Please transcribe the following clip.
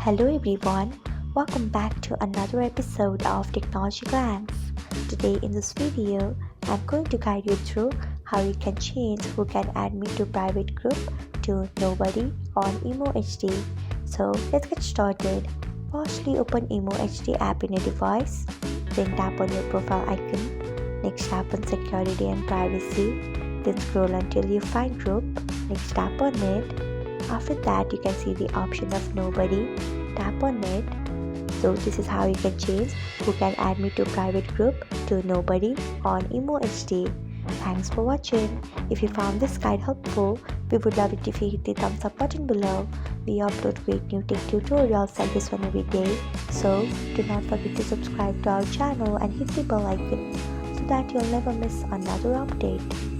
Hello everyone, welcome back to another episode of Technologyglance. Today in this video, I'm going to guide you through how you can change who can add me to private group to nobody on Emo HD. So let's get started. Firstly, open Emo HD app in your device, then tap on your profile icon. Next tap on security and privacy, then scroll until you find group. Next tap on it. After that, you can see the option of nobody. Tap on it. So this is how you can change who can add me to private group to nobody on Emo HD. Thanks for watching. If you found this guide helpful, we would love it if you hit the thumbs up button below. We upload great new tech tutorials like this one every day. So do not forget to subscribe to our channel and hit the bell icon so that you'll never miss another update.